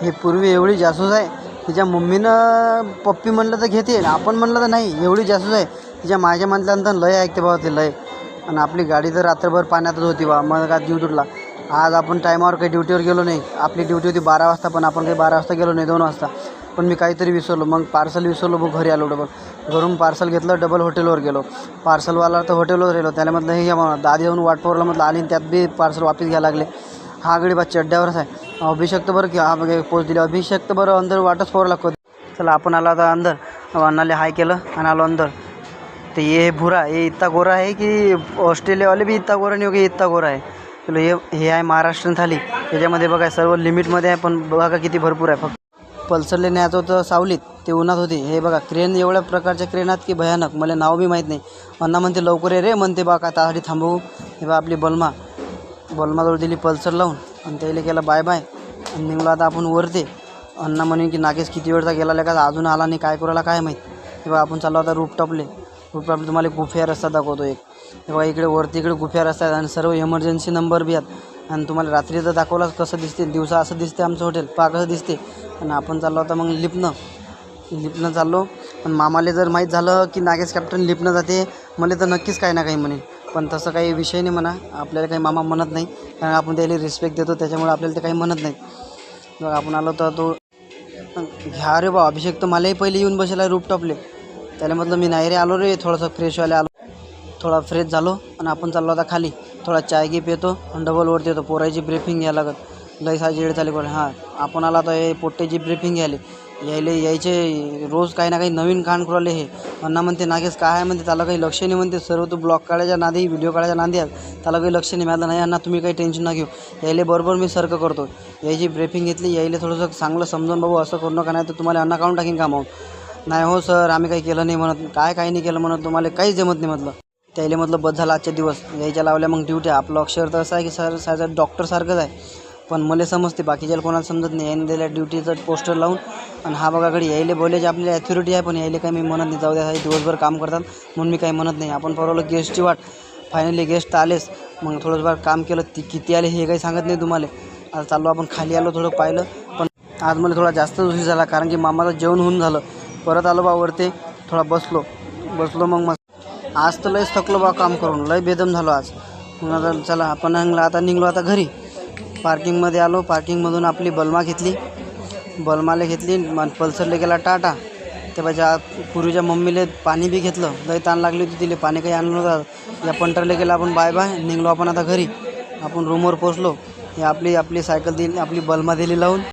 हे पूर्वी एवढी जासूस आहे, तिच्या मम्मीनं पप्पी म्हणलं तर घेते, आपण म्हणलं तर नाही. एवढी जासूस आहे, तिच्या माझ्या म्हटल्यानंतर लय ऐकते बाबा ते लय. आणि आपली गाडी तर रात्रभर पाण्यातच होती बा. मग का जीव तुटला. आज आपण टायमावर काही ड्युटीवर गेलो नाही. आपली ड्युटी होती 12 वाजता, पण आपण काही 12 वाजता गेलो नाही, 2 वाजता. पण मी काहीतरी विसरलो. मग पार्सल विसरलो, मग घरी आलो डबल. घरून पार्सल घेतलं, डबल हॉटेलवर गेलो. पार्सलवाला तर हॉटेलवर गेलो, त्याला म्हटलं हे घ्या मग. दादी येऊन वाट पाहलं म्हटलं आली, त्यात बी पार्सल वापस घ्यायला लागले. हा गडी बा चड्ड्यावरच आहे. अभिषेक तर बरं की हा बघा पोच दिली. अभिषेक तर बरं अंदर वाटच पोर लागतो. चला आपण आलो आता अंदर. अण्णाले हाय केलं आणि आलो अंदर. तर ये भुरा हे इतका गोरा आहे की ऑस्ट्रेलियावाले बी इतका गोरा नाही हो की इतका गोरा आहे. चलो हे आहे महाराष्ट्रीयन थाली. त्याच्यामध्ये बघा सर्व लिमिटमध्ये आहे, पण बघा किती भरपूर आहे. फक्त पल्सरले न्यायचं होतं सावलीत, ते उन्हात होते. हे बघा क्रेन एवढ्या प्रकारच्या क्रेन आहेत की भयानक. मला नाव बी माहीत नाही. अण्णा म्हणते लवकर ये रे म्हणते बा, का त्यासाठी थांबवू. हे बा आपली बलमाजवळ दिली पल्सर लावून आणि त्याला केलं बाय बाय आणि निघलो आता आपण वरते. अण्णा म्हणून की नागेश किती वेळचा गेला का अजून आला नाही, काय करायला काय माहीत. तेव्हा आपण चाललो आता रूपटॉपले तुम्हाला गुफिया रस्ता दाखवतो एक. तेव्हा इकडे वरती इकडे गुफिया रस्ता आहेत आणि सर्व इमर्जन्सी नंबर बी आहेत. आणि तुम्हाला रात्री तर दाखवलाच कसं दिसते, दिवसा असं दिसते आमचं हॉटेल, पहा कसं दिसते. आणि आपण चाललो आता मग लिफ्टनं चाललो. पण मामाले जर माहीत झालं की नागेश कॅप्टन लिफ्टनं जाते, मला तर नक्कीच काही ना काही म्हणेल. पण तसं काही विषय नाही म्हणा, आपल्याला काही मामा म्हणत नाही, कारण आपण त्याला रिस्पेक्ट देतो, त्याच्यामुळे आपल्याला ते काही म्हणत नाही. मग आपण आलो तर तो घ्या रे बा. अभिषेक तर मलाही पहिले येऊन बसला रूपटॉपले. त्याला म्हटलं मी नाही रे आलो रे, थोडंसं फ्रेशवाले आलो. थोडा फ्रेश झालो आणि आपण चाललो आता खाली. थोडा चाय घे पितो आणि डबल वरती येतो. पोराची ब्रीफिंग घ्यायला लागत. लई साजी वेळ झाली पण हां आपण आला तर हे पोट्टेची ब्रीफिंग यायचे रोज काही ना काही नवीन कांड करू हे. अण्णा म्हणते नागेश काय आहे म्हणते, त्याला काही लक्ष नाही म्हणते. सर्व तू ब्लॉग काढायच्या नादी व्हिडिओ काढायच्या नादी आहे, त्याला काही लक्ष नाही. मिळालं नाही अण्णा तुम्ही काही टेन्शन ना घेऊ, यायले बरोबर मी सर्क करतो. यायची ब्रीफिंग घेतली, यायले थोडंसं चांगलं समजून बाबू असं करू नका, नाही तर तुम्हाला अण्णा काढून टाकीन कामावून. नाही हो सर आम्ही काही केलं नाही म्हणत. काय काही नाही केलं म्हणत, तुम्हाला काहीच जमत नाही म्हटलं. त्याला म्हटलं बस झाला आजचे दिवस यायच्या लावल्या. मग ड्युटी आपलं अक्षर तर असं आहे की सर डॉक्टरसारखंच आहे, पण मला समजते बाकीच्याला कोणाला समजत नाही. याने दिल्या ड्युटीचं पोस्टर लावून. आणि हा बघाकडे यायले बोलायची आपली ॲथॉरिटी आहे, पण यायले काही मी म्हणत नाही. जाऊ द्या दिवसभर काम करतात म्हणून मी काही म्हणत नाही. आपण परवलं गेस्टची वाट. फायनली गेस्ट आलेच. मग थोडंसं काम केलं. किती आले हे काही सांगत नाही तुम्हाला. आता चाललो आपण खाली आलो, थोडं पाहिलं. पण आज मला थोडा जास्त उशीर झाला, कारण की मामाचं जेवण होऊन झालं. परत आलो बा वरती, थोडा बसलो मग मस्त. आज तर लयच थकलो बा काम करून, लय बेदम झालो आज. मग आता चला आपण निघलो आता घरी. पार्किंगमध्ये आलो. पार्किंगमधून आपली बलमा घेतली. मग पल्सरला गेला टाटा. ते माझ्या पूर्वीच्या मम्मीले पाणी बी घेतलं. लय ताण लागली होती तिला, पाणी काही आणलं नव्हतं. या पंटरला गेला आपण बाय बाय. निघलो आपण आता घरी. आपण रूमवर पोचलो. हे आपली सायकल दिली, आपली बलमा दिली लावून.